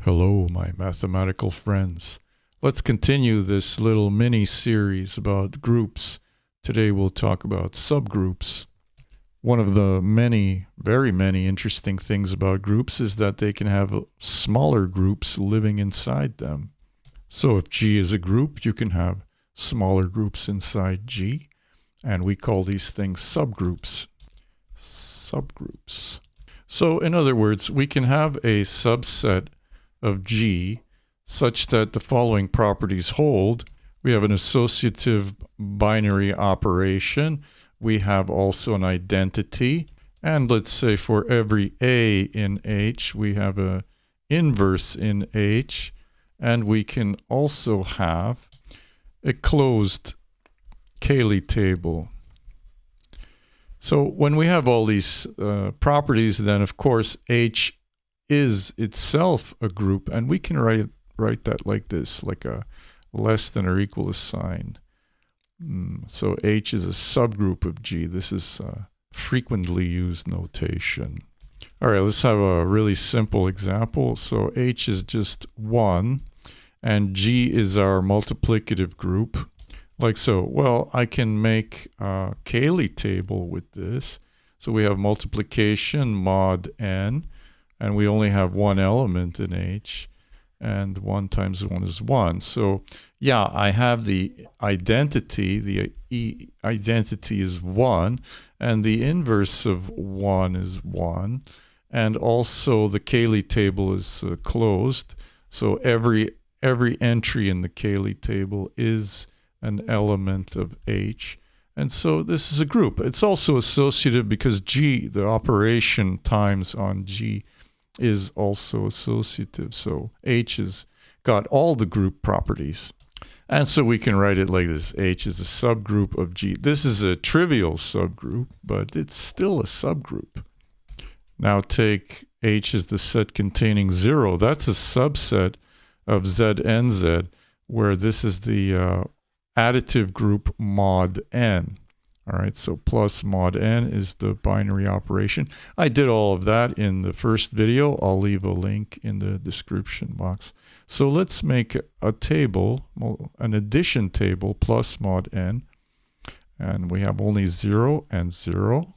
Hello, my mathematical friends. Let's continue this little mini-series about groups. Today we'll talk about subgroups. One of the very many interesting things about groups is that they can have smaller groups living inside them. So if G is a group, you can have smaller groups inside G, and we call these things subgroups. Subgroups. So in other words, we can have a subset of G such that the following properties hold. We have an associative binary operation. We have also an identity. And let's say for every A in H, we have an inverse in H. And we can also have a closed Cayley table. So when we have all these properties, then of course H is itself a group, and we can write that like this, like a less than or equal sign. So H is a subgroup of G. This is frequently used notation. All right, let's have a really simple example. So H is just 1, and G is our multiplicative group. Like so. Well, I can make a Cayley table with this. So we have multiplication mod n, and we only have one element in H, and 1 times 1 is 1. So yeah, I have the identity. The identity is 1, and the inverse of 1 is 1. And also the Cayley table is closed. So every entry in the Cayley table is an element of H. And so this is a group. It's also associative because G, the operation times on G, is also associative. So H has got all the group properties. And so we can write it like this. H is a subgroup of G. This is a trivial subgroup, but it's still a subgroup. Now take H as the set containing 0. That's a subset of ZNZ, where this is the additive group mod n. All right, so plus mod n is the binary operation. I did all of that in the first video. I'll leave a link in the description box. So let's make a table, an addition table plus mod n. And we have only 0 and 0.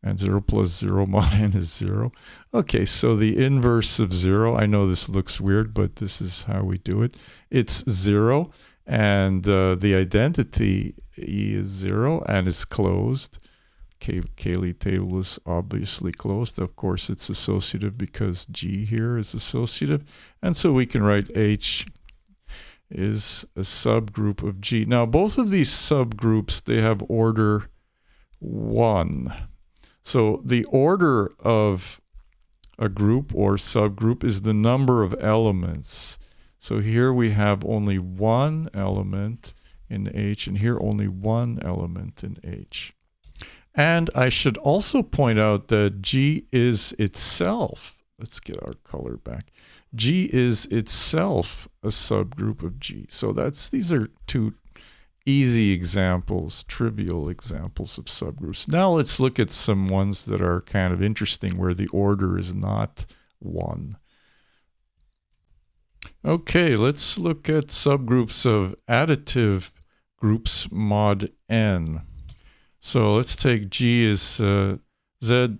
And 0 plus 0 mod n is 0. Okay, so the inverse of 0, I know this looks weird, but this is how we do it. It's 0. And the identity E is 0 and is closed. Cayley table is obviously closed. Of course, it's associative because G here is associative. And so we can write H is a subgroup of G. Now, both of these subgroups, they have order 1. So the order of a group or subgroup is the number of elements. So here we have only one element in H, and here only one element in H. And I should also point out that G is itself, let's get our color back, G is itself a subgroup of G. So these are two easy examples, trivial examples of subgroups. Now let's look at some ones that are kind of interesting where the order is not 1. Okay, let's look at subgroups of additive groups mod n. So let's take G as Z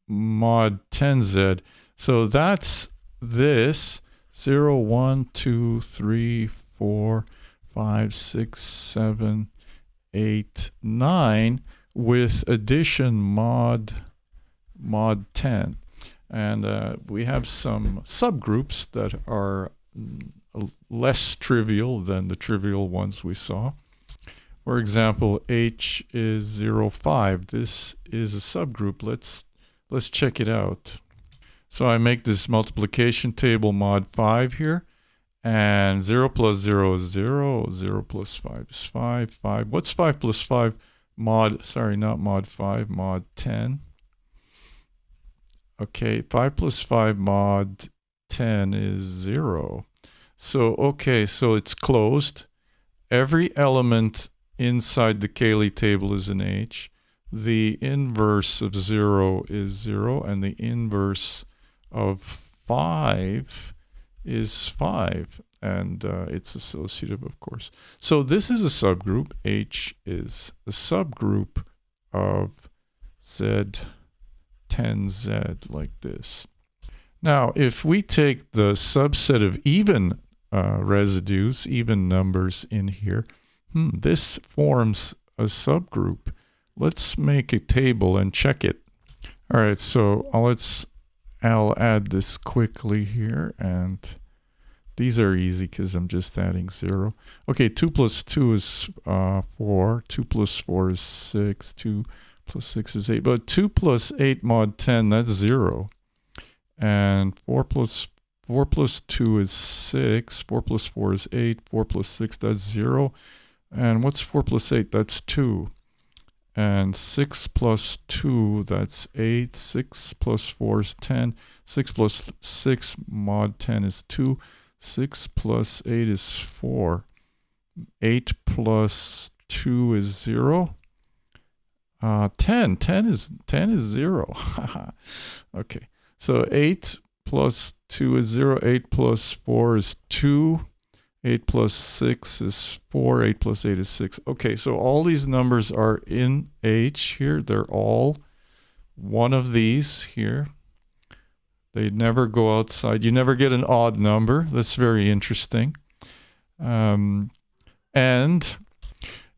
mod 10Z. So that's this 0, 1, 2, 3, 4, 5, 6, 7, 8, 9 with addition mod 10. And we have some subgroups that are less trivial than the trivial ones we saw. For example, H is 0, 5. This is a subgroup. Let's check it out. So I make this multiplication table mod 5 here, and 0 plus 0 is 0, 0 plus 5 is 5, 5. What's 5 plus 5? Not mod 5, mod 10. Okay, 5 plus 5 mod 10 is 0. So, okay, so it's closed. Every element inside the Cayley table is an H. The inverse of 0 is 0, and the inverse of 5 is 5. And it's associative, of course. So this is a subgroup. H is a subgroup of Z10Z, like this. Now, if we take the subset of even residues, even numbers in here, this forms a subgroup. Let's make a table and check it. All right, so I'll add this quickly here, and these are easy because I'm just adding 0. Okay, 2 plus 2 is 4. 2 plus 4 is 6. 2 plus 6 is 8. But 2 plus 8 mod 10, that's 0. And 4 plus 2 is 6. 4 plus 4 is 8. 4 plus 6, that's 0. And what's 4 plus 8? That's 2. And 6 plus 2, that's 8. 6 plus 4 is 10. 6 plus 6 mod 10 is 2. 6 plus 8 is 4. 8 plus 2 is 0. 10 is 0. Okay. So 8 plus 2 is 0. 8 plus 4 is 2. 8 plus 6 is 4. 8 plus 8 is 6. Okay, so all these numbers are in H here. They're all one of these here. They never go outside. You never get an odd number. That's very interesting. And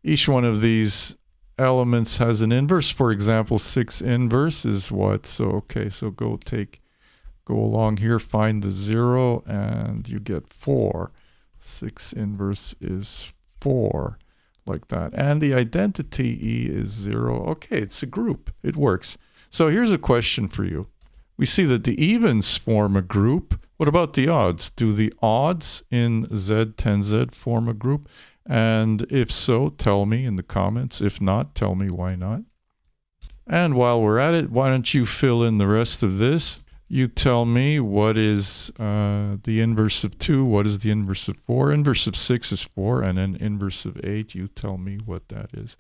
each one of these elements has an inverse. For example, 6 inverse is what? So, okay, so go along here, find the 0, and you get 4. 6 inverse is 4, like that. And the identity E is 0. Okay, it's a group. It works. So here's a question for you. We see that the evens form a group. What about the odds? Do the odds in Z10Z form a group? And if so, tell me in the comments. If not, tell me why not. And while we're at it, why don't you fill in the rest of this? You tell me what is the inverse of 2, what is the inverse of 4. Inverse of 6 is 4, and then inverse of 8, you tell me what that is.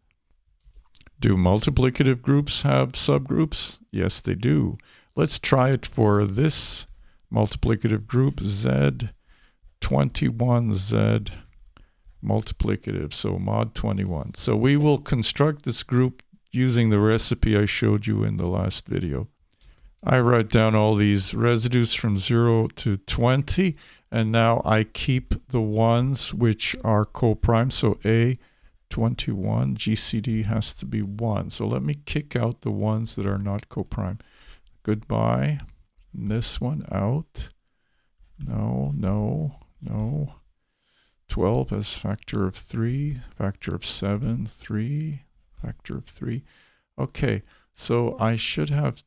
Do multiplicative groups have subgroups? Yes, they do. Let's try it for this multiplicative group, Z21Z multiplicative, so mod 21. So we will construct this group using the recipe I showed you in the last video. I write down all these residues from 0 to 20, and now I keep the ones which are co-prime. So A21, GCD has to be 1. So let me kick out the ones that are not co-prime. Goodbye. This one out. No, no, no. 12 as factor of 3, factor of 7, 3, factor of 3. Okay, so I should have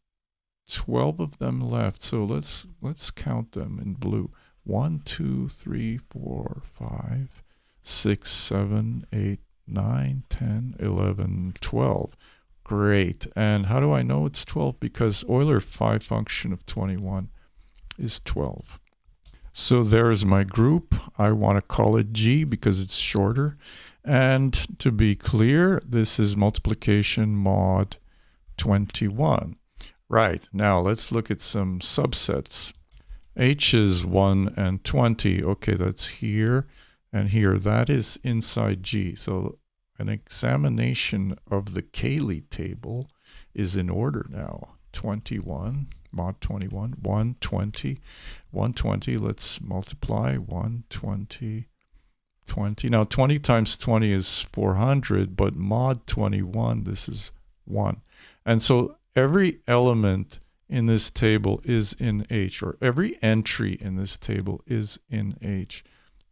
12 of them left. So let's count them in blue. 1, 2, 3, 4, 5, 6, 7, 8, 9, 10, 11, 12. Great. And how do I know it's 12? Because Euler phi function of 21 is 12. So there is my group. I want to call it G because it's shorter. And to be clear, this is multiplication mod 21. Right, now let's look at some subsets. H is 1 and 20. Okay, that's here and here. That is inside G. So an examination of the Cayley table is in order now. 21, mod 21, 120, 120. Let's multiply 120, 20. Now 20 times 20 is 400, but mod 21, this is 1. And so every element in this table is in H, or every entry in this table is in H.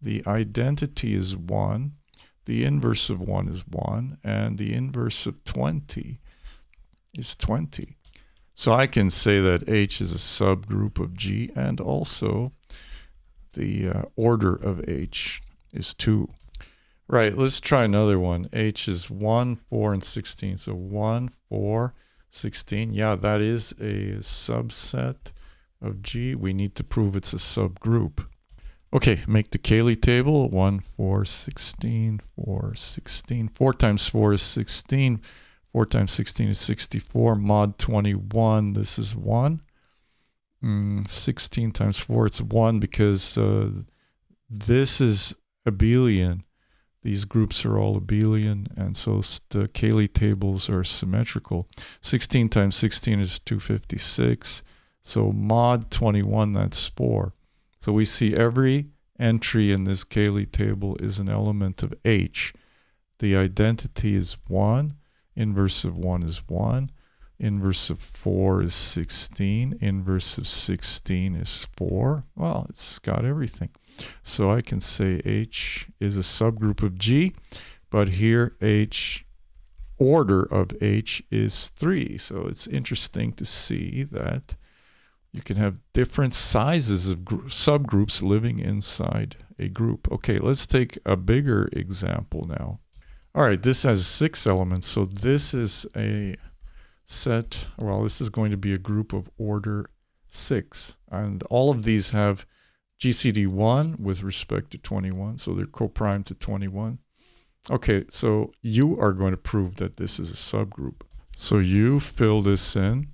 The identity is 1, the inverse of 1 is 1, and the inverse of 20 is 20. So I can say that H is a subgroup of G, and also the order of H is 2. Right, let's try another one. H is 1, 4, and 16. So 1, 4, 16. Yeah, that is a subset of G. We need to prove it's a subgroup. Okay, make the Cayley table. 1, 4, 16, 4, 16. 4 times 4 is 16. 4 times 16 is 64. Mod 21, this is 1. 16 times 4, it's 1 because this is abelian. These groups are all abelian, and so the Cayley tables are symmetrical. 16 times 16 is 256. So mod 21, that's 4. So we see every entry in this Cayley table is an element of H. The identity is 1. Inverse of 1 is 1. Inverse of 4 is 16. Inverse of 16 is 4. Well, it's got everything. So I can say H is a subgroup of G, but here H, order of H is 3. So it's interesting to see that you can have different sizes of subgroups living inside a group. Okay, let's take a bigger example now. All right, this has 6 elements. So this is a set, well, this is going to be a group of order 6. And all of these have GCD 1 with respect to 21. So they're coprime to 21. Okay, so you are going to prove that this is a subgroup. So you fill this in.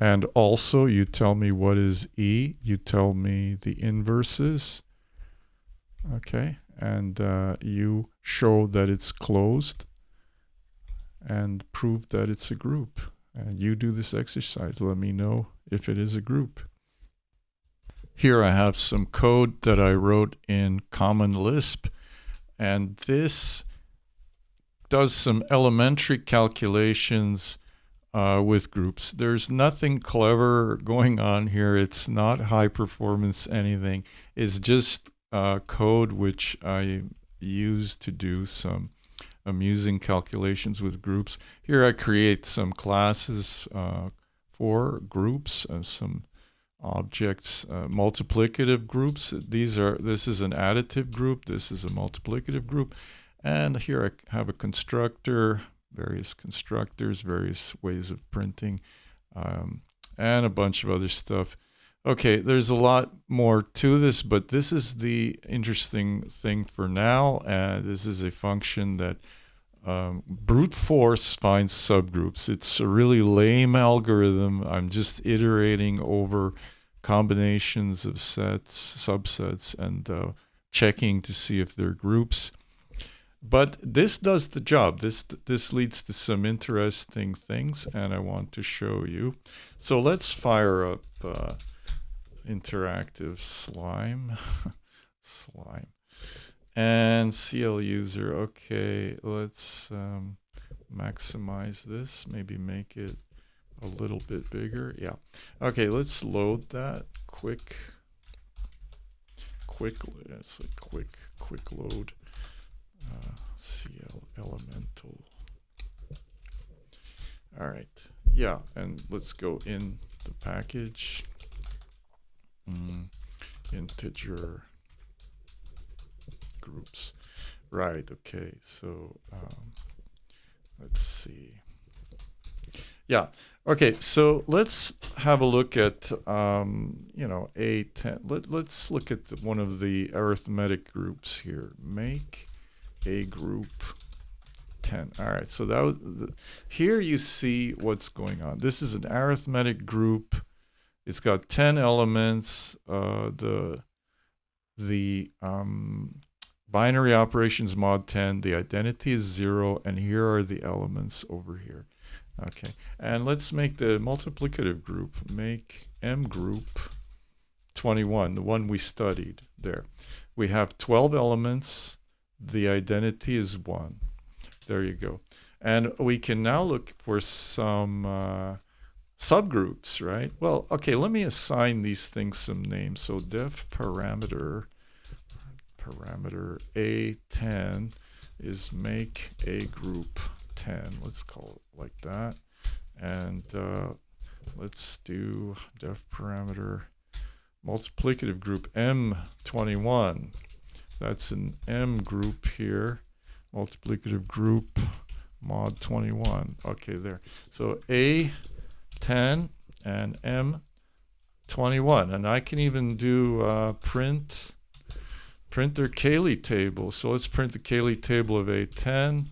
And also you tell me what is E. You tell me the inverses. Okay, and you show that it's closed and prove that it's a group. And you do this exercise. Let me know if it is a group. Here I have some code that I wrote in Common Lisp, and this does some elementary calculations with groups. There's nothing clever going on here. It's not high performance anything. It's just code which I use to do some amusing calculations with groups. Here I create some classes for groups, some objects, multiplicative groups. This is an additive group. This is a multiplicative group. And here I have a constructor, various constructors, various ways of printing, and a bunch of other stuff. Okay, there's a lot more to this, but this is the interesting thing for now. This is a function that brute force finds subgroups. It's a really lame algorithm. I'm just iterating over combinations of sets, subsets, and checking to see if they're groups. But this does the job. This leads to some interesting things, and I want to show you. So let's fire up interactive slime. Slime. And CL user. Okay, let's maximize this. Maybe make it a little bit bigger. Yeah. Okay, let's load that. Quick load. CL elemental. All right. Yeah, and let's go in the package. Integer groups. Right. Okay. So let's see. Yeah. Okay. So let's have a look at A10. Let's look at one of the arithmetic groups here. Make a group 10. All right. So that was here you see what's going on. This is an arithmetic group. It's got 10 elements. The binary operations mod 10. The identity is 0, and here are the elements over here. Okay, and let's make the multiplicative group. Make M group 21, the one we studied there. We have 12 elements. The identity is 1. There you go. And we can now look for some subgroups, right? Well, okay, let me assign these things some names. So def parameter A10 is make a group 10. Let's call it like that. And let's do def parameter multiplicative group M21. That's an M group here. Multiplicative group mod 21. Okay, there. So A10 and M21. And I can even do print their Cayley table. So let's print the Cayley table of A10.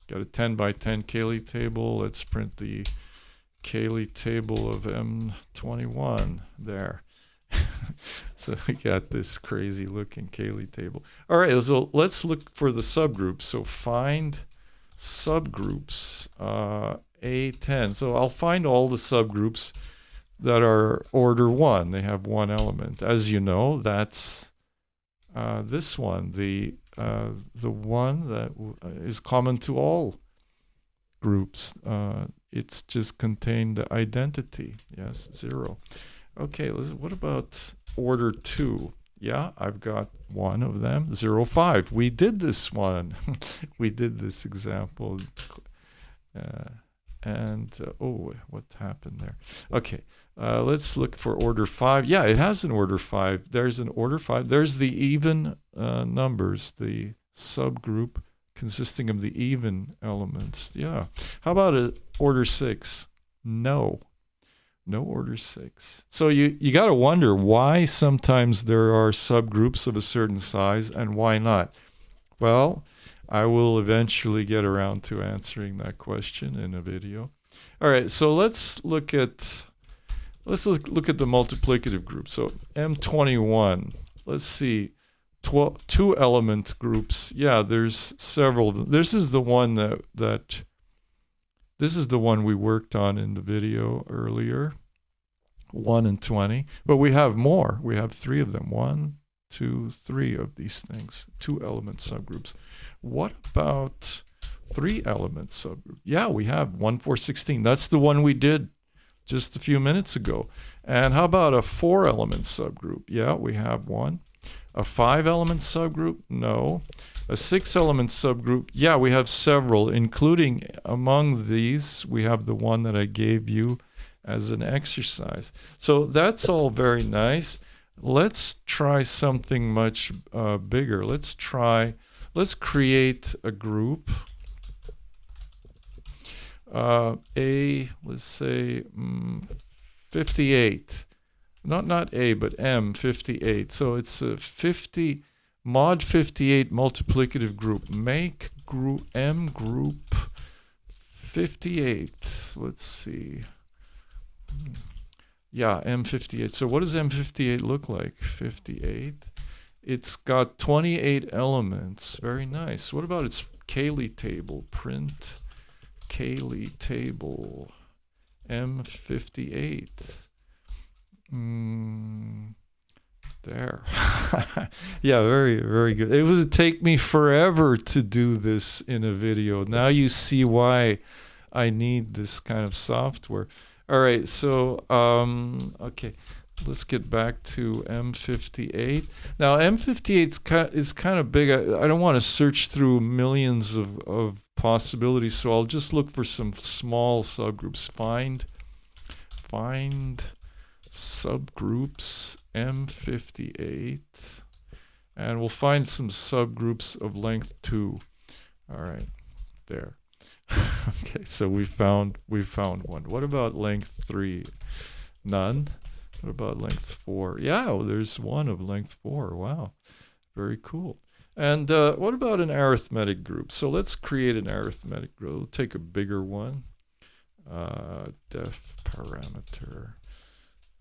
Got a 10 by 10 Cayley table. Let's print the Cayley table of M21 there. So we got this crazy looking Cayley table. All right, so let's look for the subgroups. So find subgroups, A10. So I'll find all the subgroups that are order 1. They have 1 element. As you know, that's this one, the one that is common to all groups. It's just contained the identity. Yes, 0. Okay, what about order 2? Yeah, I've got one of them, 0, 5. We did this one. We did this example. Oh, what happened there? Okay, let's look for order 5. Yeah, it has an order 5. There's an order 5. There's the even numbers, the subgroup consisting of the even elements. Yeah. How about a order 6? No. No order 6. So you got to wonder why sometimes there are subgroups of a certain size and why not. Well, I will eventually get around to answering that question in a video. All right, so let's look at the multiplicative group. So M21. Let's see. 2 element groups. Yeah, there's several of them. This is the one this is the one we worked on in the video earlier. 1 and 20. But we have more. We have 3 of them. 1, 2, 3 of these things. 2 element subgroups. What about 3 element subgroup? Yeah, we have 1, 4, 16. That's the one we did just a few minutes ago. And how about a 4 element subgroup? Yeah, we have one. A 5 element subgroup? No. A 6 element subgroup? Yeah, we have several, including among these, we have the one that I gave you as an exercise. So that's all very nice. Let's try something much bigger. Let's create a group. Let's say 58. Not A, but M, 58. So it's a mod 58 multiplicative group. Make group M group 58. Let's see. Yeah, M58. So what does M58 look like? 58. It's got 28 elements. Very nice. What about its Cayley table? Print Cayley table. M58. There. Yeah, very, very good. It would take me forever to do this in a video. Now you see why I need this kind of software. All right, so, okay, let's get back to M58. Now, M58 is kind of big. I don't want to search through millions of possibilities, so I'll just look for some small subgroups. Find subgroups M58, and we'll find some subgroups of length 2. All right, there. Okay, so we found one. What about length 3? None. What about length 4? Yeah, well, there's one of length 4. Wow, very cool. And what about an arithmetic group? So let's create an arithmetic group. We'll take a bigger one. Def parameter.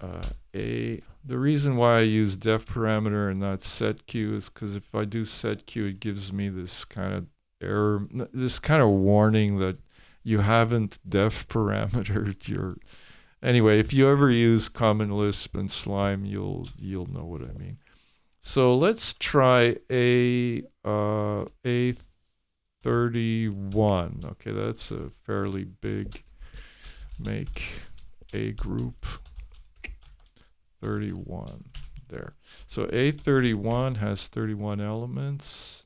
The reason why I use def parameter and not set q is because if I do set q, it gives me this kind of error, this kind of warning that you haven't def parametered your. Anyway, if you ever use Common Lisp and Slime, you'll know what I mean. So let's try A31. Okay, that's a fairly big. Make a group 31 there. So A31 has 31 elements.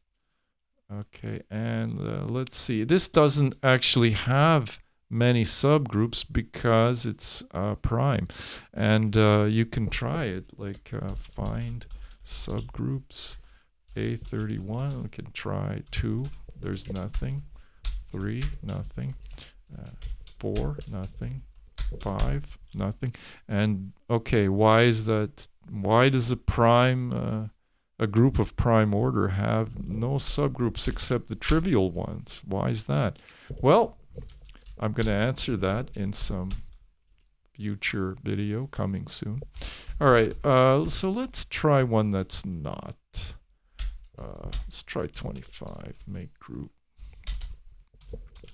Okay, and let's see. This doesn't actually have many subgroups because it's prime. And you can try it, like find subgroups. A31, we can try 2. There's nothing. 3, nothing. 4, nothing. 5, nothing. And okay, why is that? Why does a group of prime order have no subgroups except the trivial ones? Why is that? Well, I'm going to answer that in some future video coming soon. All right, so let's try one that's not. Let's try 25, make group.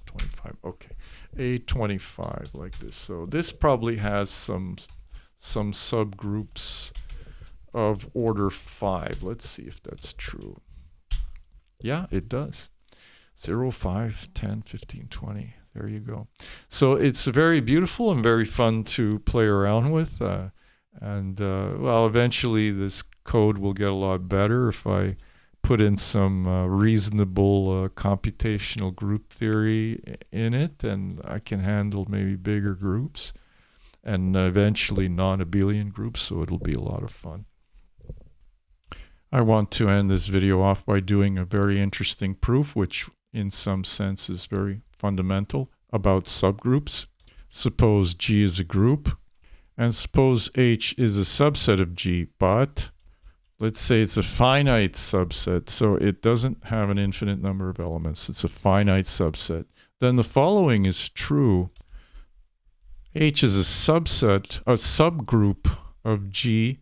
25, okay. A25 like this. So this probably has some subgroups of order 5. Let's see if that's true. Yeah, it does. 0, 5, 10, 15, 20. There you go. So it's very beautiful and very fun to play around with. Well, eventually this code will get a lot better if I put in some reasonable computational group theory in it, and I can handle maybe bigger groups and eventually non-abelian groups, so it'll be a lot of fun. I want to end this video off by doing a very interesting proof, which in some sense is very fundamental, about subgroups. Suppose G is a group, and suppose H is a subset of G, but let's say it's a finite subset, so it doesn't have an infinite number of elements. It's a finite subset. Then the following is true. H is a subset, a subgroup of G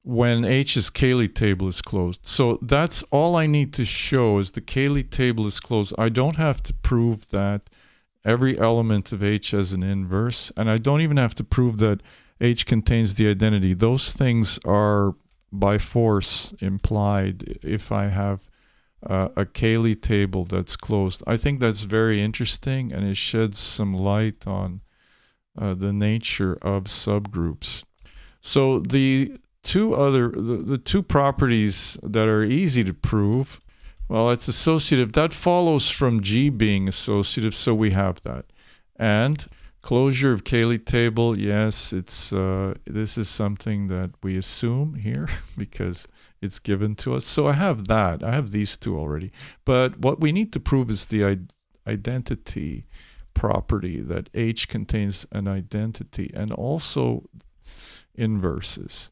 when H's Cayley table is closed. So that's all I need to show is the Cayley table is closed. I don't have to prove that every element of H has an inverse, and I don't even have to prove that H contains the identity. Those things are by force implied if I have a Cayley table that's closed. I think that's very interesting, and it sheds some light on the nature of subgroups. So the two properties that are easy to prove, well, it's associative. That follows from G being associative, so we have that. And closure of Cayley table, yes, it's this is something that we assume here because it's given to us. So I have that. I have these two already. But what we need to prove is the identity property, that H contains an identity, and also inverses.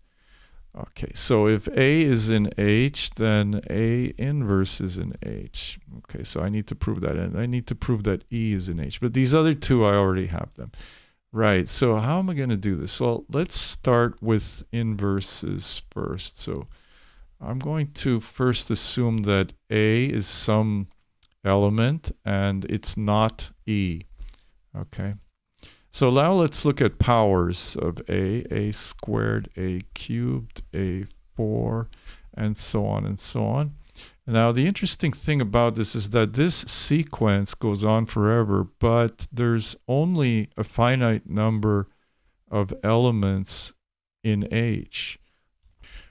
Okay, so if A is in H, then A inverse is in H. Okay, so I need to prove that, and I need to prove that E is in H. But these other two, I already have them. Right, so how am I going to do this? Well, let's start with inverses first. So I'm going to first assume that A is some element, and it's not E. Okay. So now let's look at powers of A squared, A cubed, A4, and so on and so on. Now the interesting thing about this is that this sequence goes on forever, but there's only a finite number of elements in H.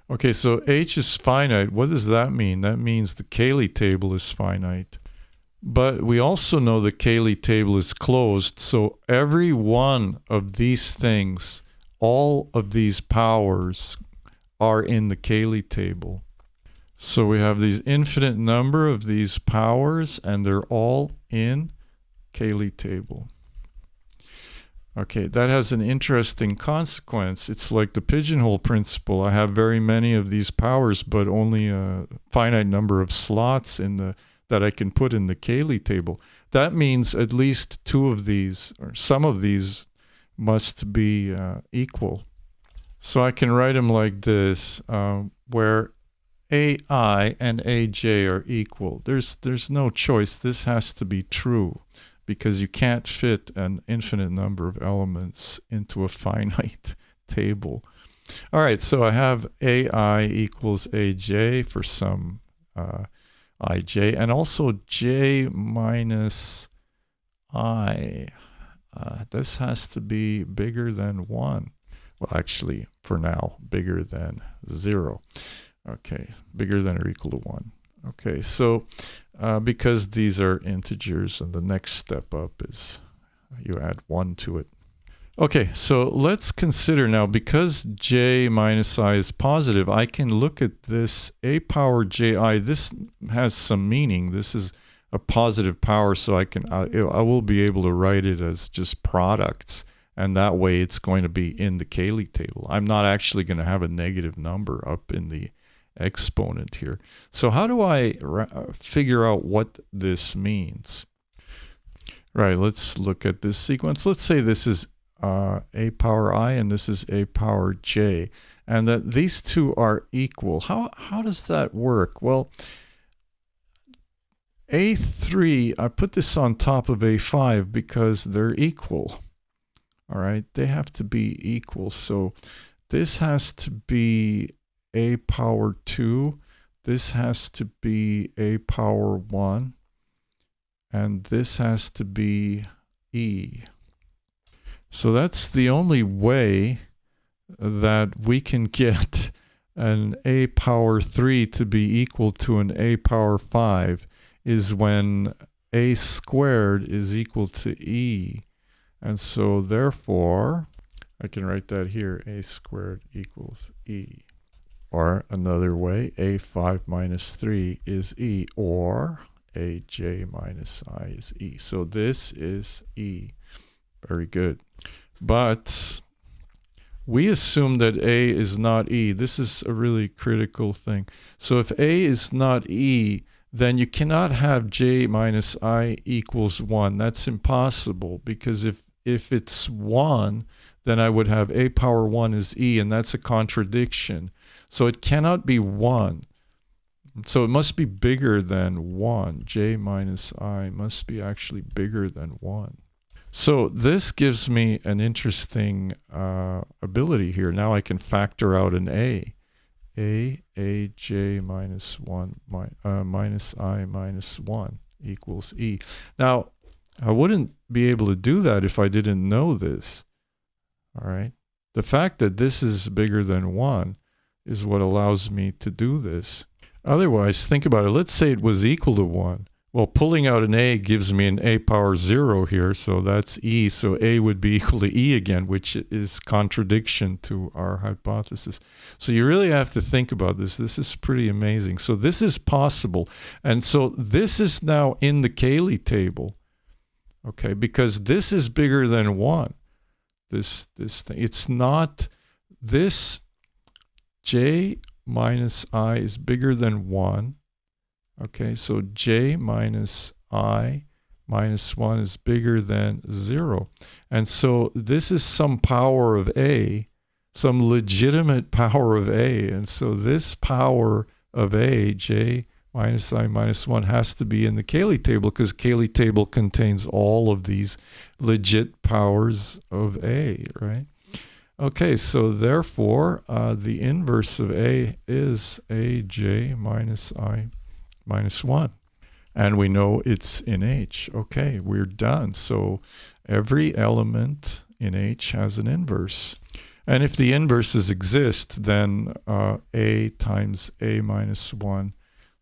Okay, so H is finite. What does that mean? That means the Cayley table is finite. But we also know the Cayley table is closed, so every one of these things, all of these powers are in the Cayley table. So we have these infinite number of these powers, and they're all in Cayley table. Okay, that has an interesting consequence. It's like the pigeonhole principle. I have very many of these powers, but only a finite number of slots in the that I can put in the Cayley table. That means at least two of these, or some of these, must be equal. So I can write them like this, where AI and AJ are equal. There's no choice. This has to be true, because you can't fit an infinite number of elements into a finite table. All right, so I have AI equals AJ for some ij, and also j minus I. This has to be bigger than 1. Well, actually, for now, bigger than 0. Okay, bigger than or equal to 1. Okay, so because these are integers, and the next step up is you add 1 to it. Okay, so let's consider now, because j minus I is positive, I can look at this a power ji. This has some meaning. This is a positive power, so I will be able to write it as just products, and that way it's going to be in the Cayley table. I'm not actually going to have a negative number up in the exponent here. So how do I figure out what this means? Right, let's look at this sequence. Let's say this is a power I and this is a power j, and that these two are equal. How does that work? Well, A3, I put this on top of A5 because they're equal. All right, they have to be equal. So this has to be a power 2. This has to be a power 1. And this has to be e. So that's the only way that we can get an a power 3 to be equal to an a power 5 is when a squared is equal to e. And so therefore, I can write that here, a squared equals e. Or another way, a5 minus 3 is e, or aj minus I is e. So this is e. Very good. But we assume that a is not e. This is a really critical thing. So if a is not e, then you cannot have j minus I equals 1. That's impossible, because if it's 1, then I would have a power 1 is e, and that's a contradiction. So it cannot be 1. So it must be bigger than 1. J minus I must be actually bigger than 1. So this gives me an interesting ability here. Now I can factor out an a. Aj minus 1 minus I minus 1 equals e. Now, I wouldn't be able to do that if I didn't know this. All right. The fact that this is bigger than 1 is what allows me to do this. Otherwise, think about it. Let's say it was equal to 1. Well, pulling out an a gives me an a power 0 here, so that's e. So a would be equal to e again, which is contradiction to our hypothesis. So you really have to think about this. This is pretty amazing. So this is possible. And so this is now in the Cayley table, okay, because this is bigger than 1. This thing. It's not this j minus I is bigger than 1. Okay, so j minus I minus 1 is bigger than 0. And so this is some power of a, some legitimate power of a. And so this power of a, j minus I minus 1, has to be in the Cayley table, because Cayley table contains all of these legit powers of a, right? Okay, so therefore, the inverse of a is aj minus I minus 1. And we know it's in H. Okay, we're done. So every element in H has an inverse. And if the inverses exist, then a times a minus 1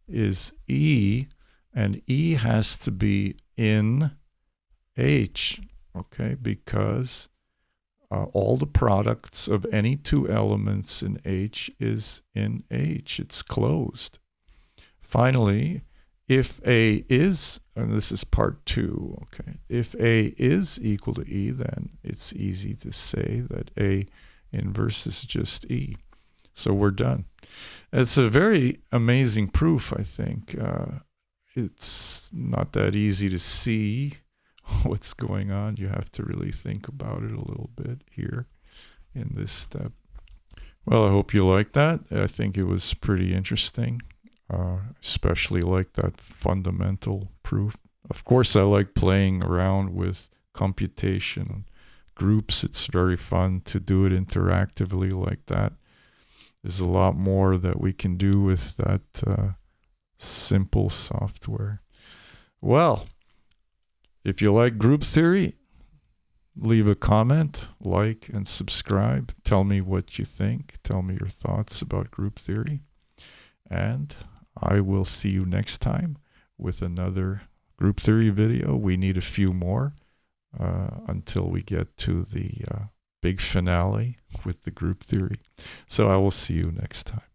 is e, and e has to be in H, okay, because all the products of any two elements in H is in H. It's closed. Finally, if A is, and this is part 2, okay, if A is equal to E, then it's easy to say that A inverse is just E. So we're done. It's a very amazing proof, I think. It's not that easy to see what's going on. You have to really think about it a little bit here in this step. Well, I hope you liked that. I think it was pretty interesting. Especially like that fundamental proof. Of course, I like playing around with computation groups. It's very fun to do it interactively like that. There's a lot more that we can do with that simple software. Well, if you like group theory, leave a comment, like, and subscribe. Tell me what you think. Tell me your thoughts about group theory. And I will see you next time with another group theory video. We need a few more until we get to the big finale with the group theory. So I will see you next time.